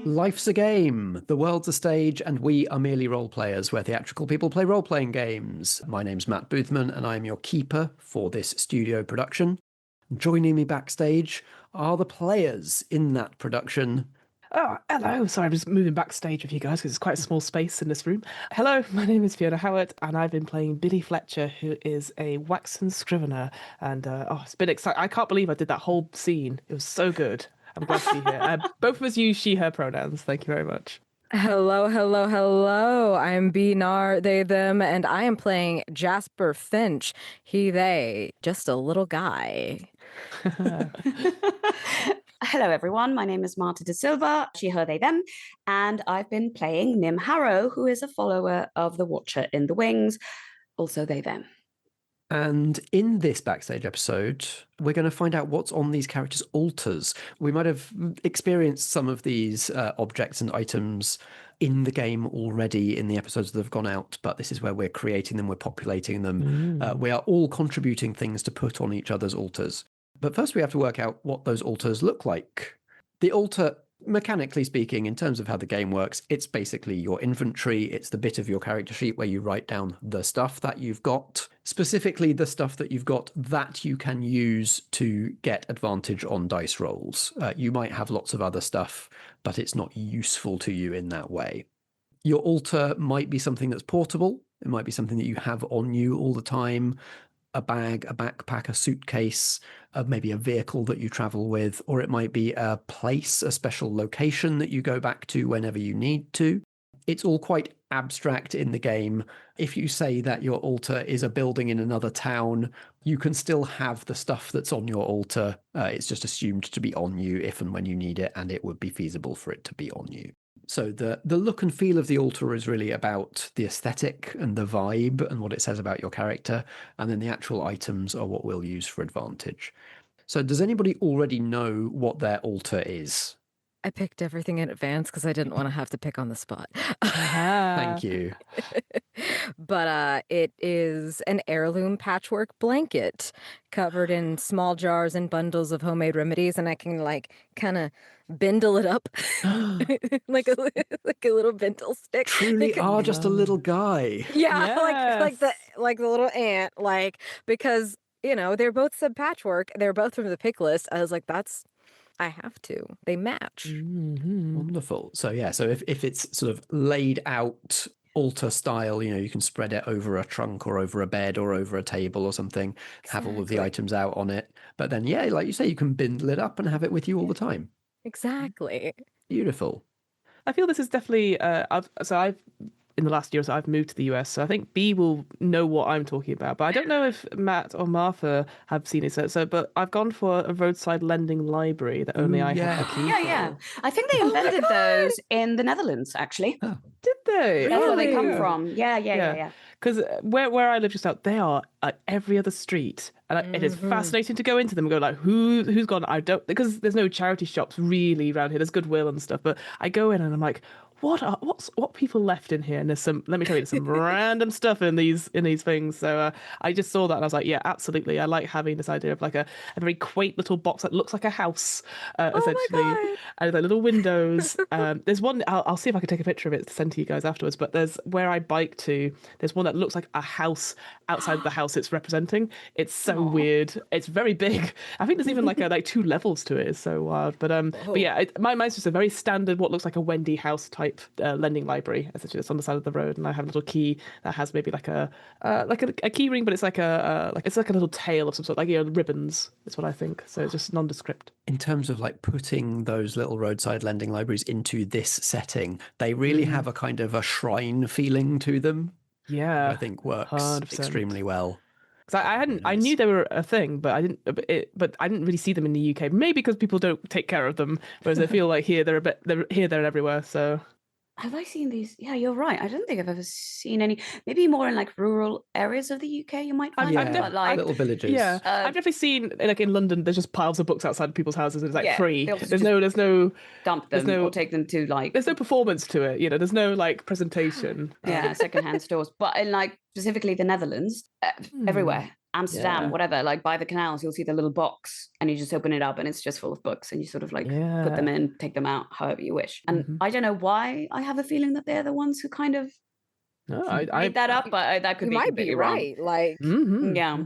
Life's a game, the world's a stage, and we are merely role players where theatrical people play role-playing games. My name's Matt Boothman, and I'm your keeper for this studio production. Joining me backstage are the players in that production. Oh, hello. Sorry, I'm just moving backstage with you guys because it's quite a small space in this room. Hello, my name is Fiona Howard, and I've been playing Billy Fletcher, who is a waxen scrivener. And it's been exciting. I can't believe I did that whole scene. It was so good. I'm glad to be here. Both of us use she, her pronouns. Thank you very much. Hello, hello, hello. I'm Benar, they, them, and I am playing Jasper Finch, he, they, just a little guy. Hello, everyone. My name is Marta de Silva, she, her, they, them, and I've been playing Nim Harrow, who is a follower of the Watcher in the Wings, also they, them. And in this backstage episode, we're going to find out what's on these characters' altars. We might have experienced some of these objects and items in the game already in the episodes that have gone out, but this is where we're creating them, we're populating them. We are all contributing things to put on each other's altars. But first we have to work out what those altars look like. The altar, mechanically speaking, in terms of how the game works, it's basically your inventory. It's the bit of your character sheet where you write down the stuff that you've got, specifically the stuff that you've got that you can use to get advantage on dice rolls. You might have lots of other stuff, but it's not useful to you in that way. Your altar might be something that's portable. It might be something that you have on you all the time. A bag, a backpack, a suitcase, maybe a vehicle that you travel with, or it might be a place, a special location that you go back to whenever you need to. It's all quite abstract in the game. If you say that your altar is a building in another town, you can still have the stuff that's on your altar. It's just assumed to be on you if and when you need it, and it would be feasible for it to be on you. So the look and feel of the altar is really about the aesthetic and the vibe and what it says about your character. And then the actual items are what we'll use for advantage. So does anybody already know what their altar is? I picked everything in advance because I didn't want to have to pick on the spot. Thank you. But it is an heirloom patchwork blanket covered in small jars and bundles of homemade remedies, and I can kind of bindle it up like a little bindle stick. Truly are just a little guy. Yeah, like the little ant, because they're both sub patchwork. They're both from the pick list. I was like, I have to. They match. Mm-hmm. Wonderful. So if it's sort of laid out altar style, you can spread it over a trunk or over a bed or over a table or something, have all of the items out on it. But then, like you say, you can bindle it up and have it with you all the time. Exactly. Beautiful. I feel this is definitely, in the last year or so, I've moved to the US, so I think B will know what I'm talking about. But I don't know if Matt or Martha have seen it. But I've gone for a roadside lending library that only I have the key for. Yeah. I think they invented those in the Netherlands, actually. Oh. Did they? That's where they come from. Yeah. Because where I live just out, they are at every other street. And it is fascinating to go into them and go who's gone? I don't, because there's no charity shops really around here. There's Goodwill and stuff. But I go in and I'm like, what people left in here? And let me tell you, there's some random stuff in these things. So I just saw that and I was like, yeah, absolutely. I like having this idea of like a very quaint little box that looks like a house, essentially, and like little windows. There's one. I'll see if I can take a picture of it to send to you guys afterwards. But there's where I bike to. There's one that looks like a house outside the house it's representing. It's so weird. It's very big. I think there's even like 2 levels to it. It's so wild. But yeah, mine's just a very standard, what looks like a Wendy house type lending library. Essentially, it's on the side of the road, and I have a little key that has maybe like a key ring, but it's like a little tail of some sort, ribbons. That's what I think. So it's just nondescript. In terms of like putting those little roadside lending libraries into this setting, they really have a kind of a shrine feeling to them. Yeah, I think works 100%. Extremely well. Because I knew they were a thing, but I didn't really see them in the UK. Maybe because people don't take care of them, whereas I feel like here they're here, there, and everywhere. So. Have I seen these? Yeah, you're right. I don't think I've ever seen any. Maybe more in like rural areas of the UK you might find. Like little villages. Yeah, I've definitely seen like in London. There's just piles of books outside of people's houses. And it's like free. There's no dump them or take them to like. There's no performance to it. There's no like presentation. Yeah, secondhand stores. But in like specifically the Netherlands, everywhere. Amsterdam, Yeah. whatever, like by the canals, you'll see the little box and you just open it up and it's just full of books and you sort of like put them in, take them out, however you wish. And I don't know why I have a feeling that they're the ones who kind of No, made that up, but that could You be might completely be wrong. right. Like, Yeah.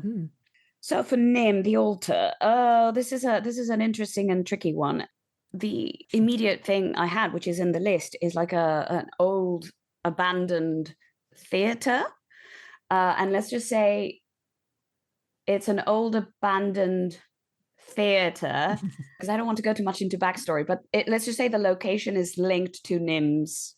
So for Nim, the altar, this is an interesting and tricky one. The immediate thing I had, which is in the list, is like an old abandoned theater. And let's just say it's an old abandoned theater, because I don't want to go too much into backstory, but let's just say the location is linked to Nim's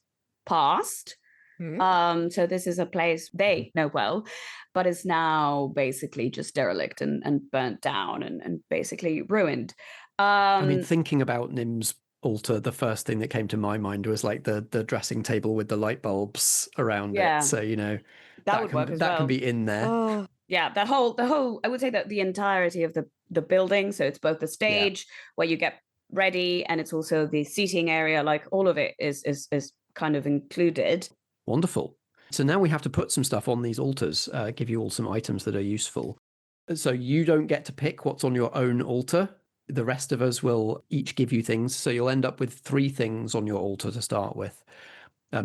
past. So this is a place they know well, but is now basically just derelict and burnt down and basically ruined. I mean, thinking about Nim's altar, the first thing that came to my mind was like the dressing table with the light bulbs around it. So, you know, that would work as well. That can be in there. oh, Yeah, the whole I would say that the entirety of the building, so it's both the stage where you get ready and it's also the seating area, like all of it is kind of included. Wonderful. So now we have to put some stuff on these altars, give you all some items that are useful. So you don't get to pick what's on your own altar. The rest of us will each give you things. So you'll end up with 3 things on your altar to start with.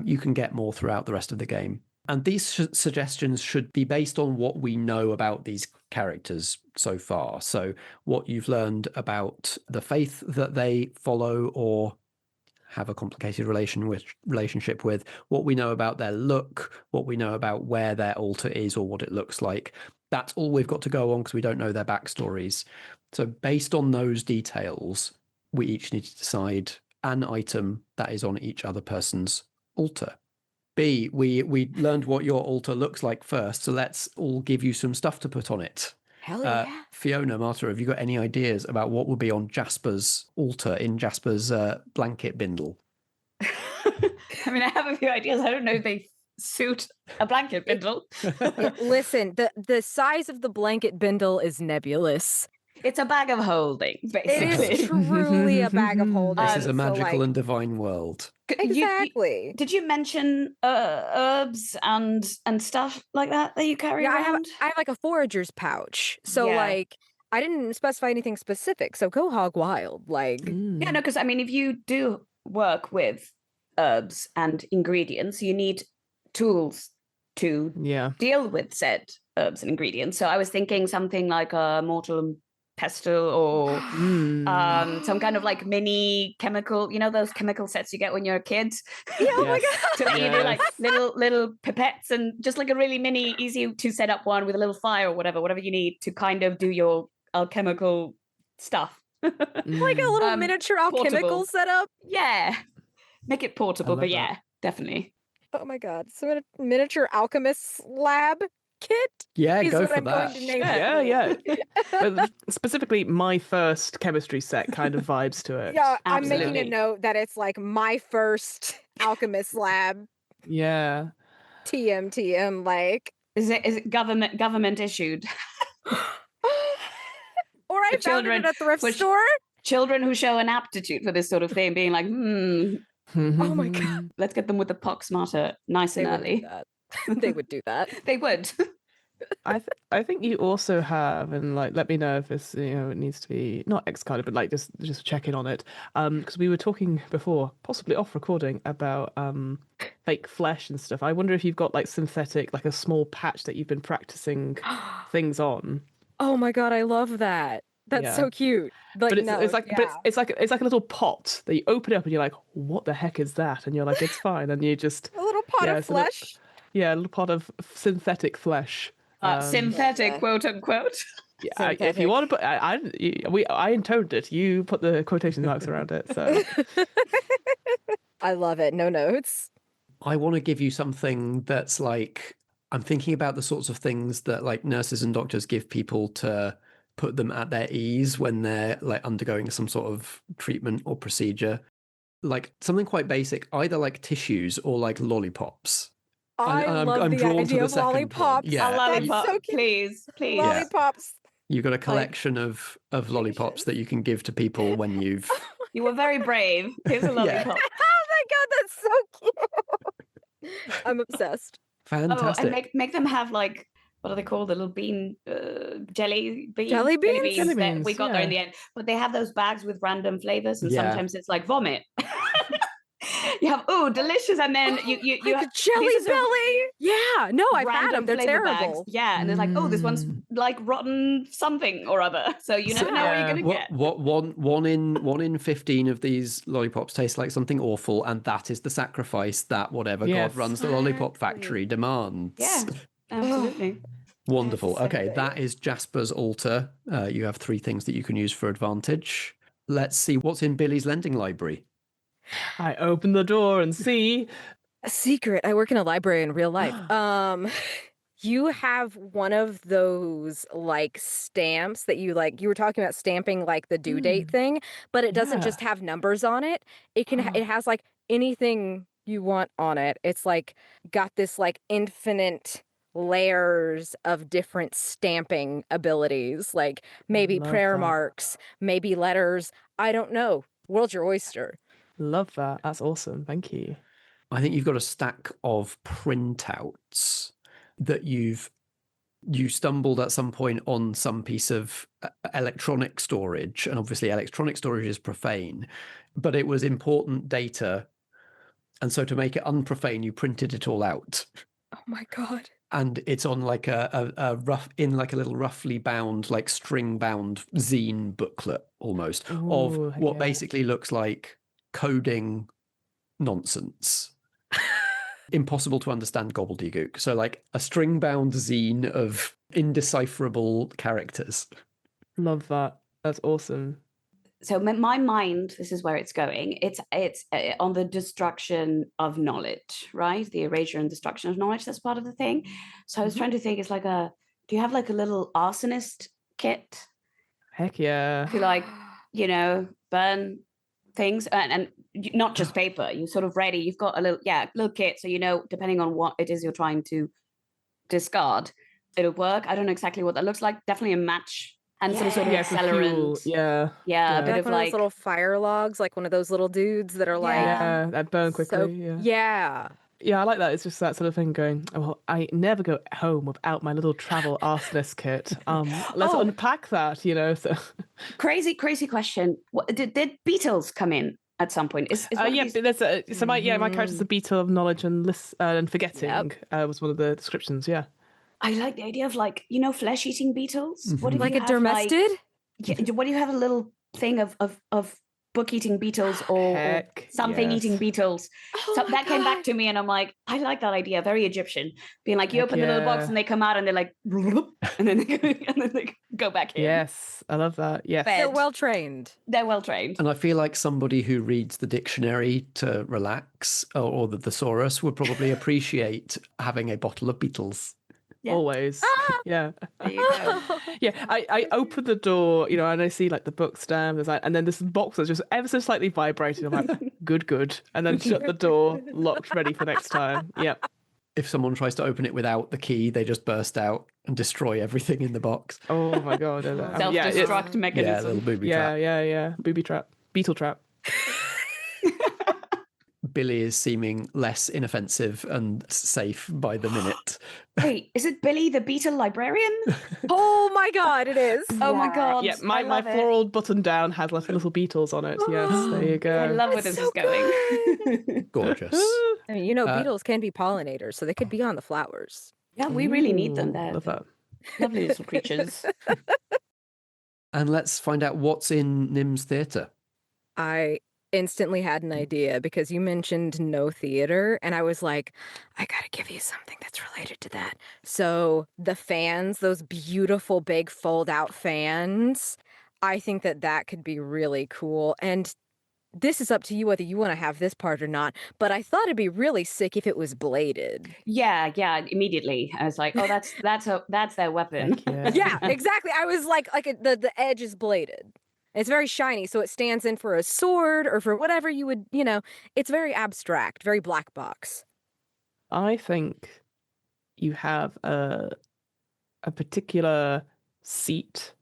You can get more throughout the rest of the game. And these suggestions should be based on what we know about these characters so far. So what you've learned about the faith that they follow or have a complicated relationship with, what we know about their look, what we know about where their altar is or what it looks like. That's all we've got to go on because we don't know their backstories. So based on those details, we each need to decide an item that is on each other person's altar. B, we learned what your altar looks like first, so let's all give you some stuff to put on it. hell yeah. Fiona, Marta, have you got any ideas about what would be on Jasper's altar in Jasper's blanket bindle? I mean, I have a few ideas. I don't know if they suit a blanket bindle. Listen, the size of the blanket bindle is nebulous. It's a bag of holding, basically. It is truly a bag of holding. This is a so, magical like, and divine world. exactly. Did you mention herbs and stuff like that you carry around? I have like a forager's pouch. So Yeah. like I didn't specify anything specific. So go hog wild. Like Yeah, no, because I mean, if you do work with herbs and ingredients, you need tools to deal with said herbs and ingredients. So I was thinking something like a mortar and pestle or some kind of like mini chemical, you know, those chemical sets you get when you're a kid. Yeah, oh my god. So that you do like little pipettes and just like a really mini, easy to set up one with a little fire or whatever you need to kind of do your alchemical stuff. Like a little miniature alchemical portable setup. Yeah. Make it portable, but that. yeah, definitely. Oh my god. So miniature alchemist lab kit? Yeah, is go what for I'm that. going to name Yeah. But specifically, my first chemistry set kind of vibes to it. Yeah, I'm making Absolutely. a note that it's like my first alchemist lab Yeah. TM like Is it government issued? or I For found it children, at a thrift for store. Children who show an aptitude for this sort of thing, being like, Oh my god. let's get them with the pox smarter nice and They would do early. that. They would do that. They would. I think you also have, and like let me know if this it needs to be not excarded, but like just check in on it. Because we were talking before, possibly off recording, about fake flesh and stuff. I wonder if you've got like synthetic, like a small patch that you've been practicing things on. Oh my god, I love that. That's so cute. Like, But it's like a little pot that you open it up and you're like, what the heck is that? And you're like, it's fine, and you just a little pot of flesh. a little pot of synthetic flesh. Synthetic, quote unquote. Yeah, if you want to put, I intoned it. You put the quotation marks around it. So I love it. No notes. I want to give you something that's like, I'm thinking about the sorts of things that like nurses and doctors give people to put them at their ease when they're like undergoing some sort of treatment or procedure. Like something quite basic, either like tissues or like lollipops. I love the idea of lollipops. Yeah, A lollipop, so cute. please. Lollipops. You've got a collection of lollipops that you can give to people when you've... You were very brave. Here's a lollipop. Oh my god, that's so cute. I'm obsessed. Fantastic. Oh, and make them have like what are they called? The little bean, jelly beans? Jelly beans? Jelly That we beans, got there in yeah. the end. But they have those bags with random flavors, and Yeah. sometimes it's like vomit. You have, delicious, and then you Like have a jelly pieces of belly. Yeah, no, I've had them. random They're flavor terrible. bags. Yeah, and it's like, this one's Mm. like rotten something or other. So you never know what you're Yeah. gonna get. One in 15 of these lollipops taste like something awful, and that is the sacrifice that whatever Yes. God runs the lollipop Exactly. factory demands. Yeah, absolutely. Wonderful. That's so Okay, good. that is Jasper's altar. You have 3 things that you can use for advantage. Let's see what's in Billy's lending library. I open the door and see. A secret. I work in a library in real life. You have one of those like stamps that you were talking about stamping like the due date thing, but it doesn't Yeah. just have numbers on it. It has like anything you want on it. It's like got this like infinite layers of different stamping abilities, like maybe Love prayer that. marks, maybe letters. I don't know. World's your oyster. Love that. That's awesome. Thank you. I think you've got a stack of printouts that you stumbled at some point on some piece of electronic storage, and obviously electronic storage is profane, but it was important data, and so to make it unprofane, you printed it all out, Oh my God. and it's on like a rough, in like a little roughly bound, like string bound zine booklet almost Ooh, of heck what yeah. basically looks like coding nonsense. Impossible to understand gobbledygook. So like a string bound zine of indecipherable characters. Love that. That's awesome. So my mind, this is where it's going. It's on the destruction of knowledge, right? The erasure and destruction of knowledge. That's part of the thing. So I was trying to think. It's like do you have like a little arsonist kit Heck yeah. to like, burn things and not just paper? You sort of ready. You've got a little kit, so depending on what it is you're trying to discard, it'll work. I don't know exactly what that looks like. Definitely a match and some sort of Yeah, for fuel. accelerant. Yeah. Yeah, a bit Like of one of like those little fire logs, like one of those little dudes that are like, Yeah, that burn quickly. so, yeah. yeah. Yeah, I like that. It's just that sort of thing going, oh, well, I never go home without my little travel arsonist kit. Let's unpack that, So crazy question. Did Beatles come in at some point? Is one of yeah, these- but there's my character's a beetle of knowledge and forgetting. Was one of the descriptions. Yeah. I like the idea of like, flesh eating beetles. What if Like you a have dermestid? what do you have a little thing of book eating beetles or Heck something yes. eating beetles? Oh So my that came back God. to me and I'm like, I like that idea. Very Egyptian. Being like, you Heck open the little box yeah. and they come out and they're like, and then they go back in. Yes, I love that. Yes. Fair. They're well trained. They're well trained. And I feel like somebody who reads the dictionary to relax or the thesaurus would probably appreciate having a bottle of Beatles. Yeah. Always. Yeah. There you go. Yeah, I open the door, and I see like the book stand, and then this box that's just ever so slightly vibrating. I'm like, good. And then shut the door, locked, ready for next time. Yep. If someone tries to open it without the key, they just burst out and destroy everything in the box. Oh my God. Self-destruct mechanism. Yeah, a little booby trap. Yeah. Booby trap. Beetle trap. Billy is seeming less inoffensive and safe by the minute. Wait, is it Billy the beetle librarian? Oh my God, it is. Oh my God. Yeah, I my love it. floral button down has like little beetles on it. Yes, there you go. I love where That's this so is good. going. Gorgeous. I mean, beetles can be pollinators, so they could be on the flowers. Yeah, we really need them Ooh, there. Love that. Lovely little creatures. And let's find out what's in Nim's theatre. I instantly had an idea because you mentioned no theater, and I was like, I gotta give you something that's related to that. So the fans, those beautiful big fold out fans, I think that could be really cool. And this is up to you whether you want to have this part or not, but I thought it'd be really sick if it was bladed. Yeah, immediately. I was like, oh, that's their weapon. Heck Yeah, exactly. I was like the edge is bladed. It's very shiny, so it stands in for a sword or for whatever you would, it's very abstract, very black box. I think you have a particular seat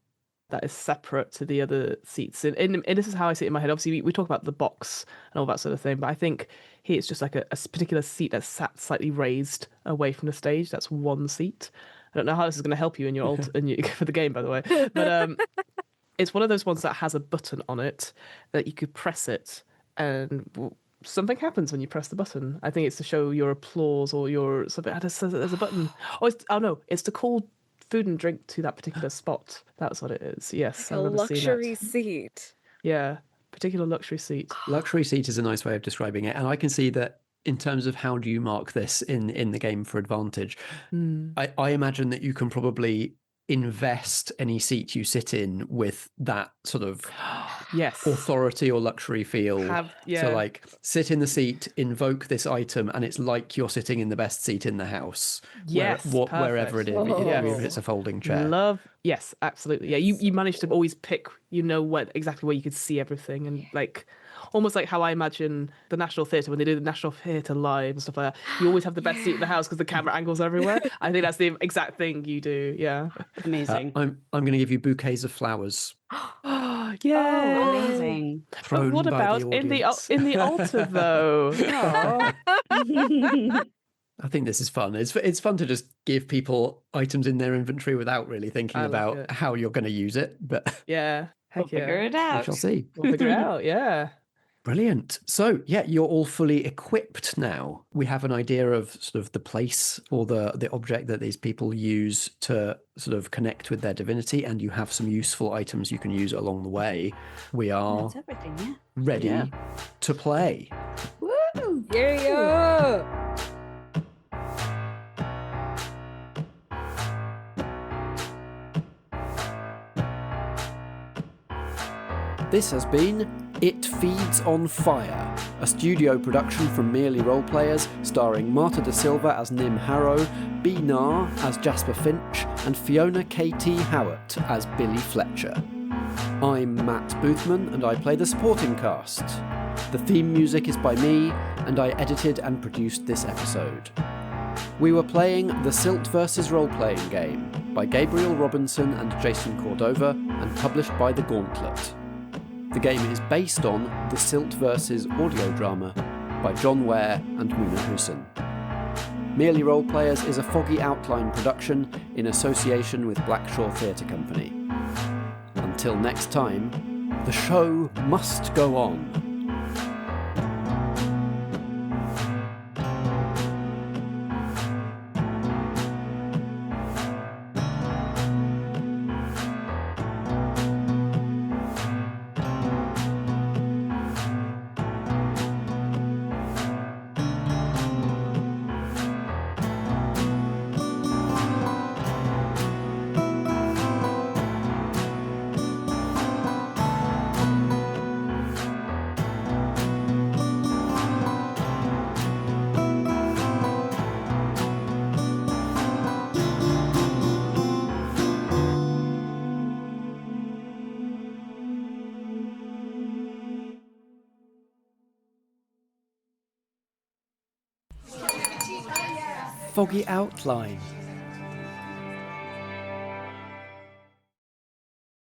that is separate to the other seats. And this is how I see it in my head. Obviously, we talk about the box and all that sort of thing, but I think here it's just like a particular seat that's sat slightly raised away from the stage. That's one seat. I don't know how this is going to help you in your for the game, by the way. But it's one of those ones that has a button on it that you could press it, and something happens when you press the button. I think it's to show your applause or your something. There's a button. Oh no, it's to call food and drink to that particular spot. That's what it is. Yes, A I remember seeing luxury that. seat. Yeah, particular luxury seat. Luxury seat is a nice way of describing it. And I can see that in terms of how do you mark this in the game for advantage, I imagine that you can probably invest any seat you sit in with that sort of Yes. authority or luxury feel. So like sit in the seat, invoke this item, and it's like you're sitting in the best seat in the house. Yes, Wherever it is, perfect. even if it's a folding chair. Yes, absolutely. Yeah, you managed to always pick, exactly where you could see everything, and like almost like how I imagine the National Theatre when they do the National Theatre Live and stuff like that. You always have the best seat in the house because the camera angles everywhere. I think that's the exact thing you do. Yeah. Amazing. I'm going to give you bouquets of flowers. Yeah. Oh, amazing. But thrown what by about the in the audience. altar though? Aw. I think this is fun. It's fun to just give people items in their inventory without really thinking I like about it. how you're going to use it. But Yeah. We'll Heck yeah. figure it we out. shall see. We'll figure it out. Yeah. Brilliant. So, yeah, you're all fully equipped now. We have an idea of sort of the place or the object that these people use to sort of connect with their divinity, and you have some useful items you can use along the way. We are That's everything, yeah. ready Yeah. to play. Woo! Yeah. This has been It Feeds on Fire, a studio production from Merely Roleplayers, starring Marta da Silva as Nim Harrow, B. Nar as Jasper Finch, and Fiona K.T. Howard as Billy Fletcher. I'm Matt Boothman, and I play the supporting cast. The theme music is by me, and I edited and produced this episode. We were playing The Silt vs. Role-Playing Game by Gabriel Robinson and Jason Cordova, and published by The Gauntlet. The game is based on The Silt vs. audio drama by John Ware and Muna Hussain. Merely Roleplayers is a Foggy Outline production in association with Blackshaw Theatre Company. Until next time, the show must go on. Foggy Outline.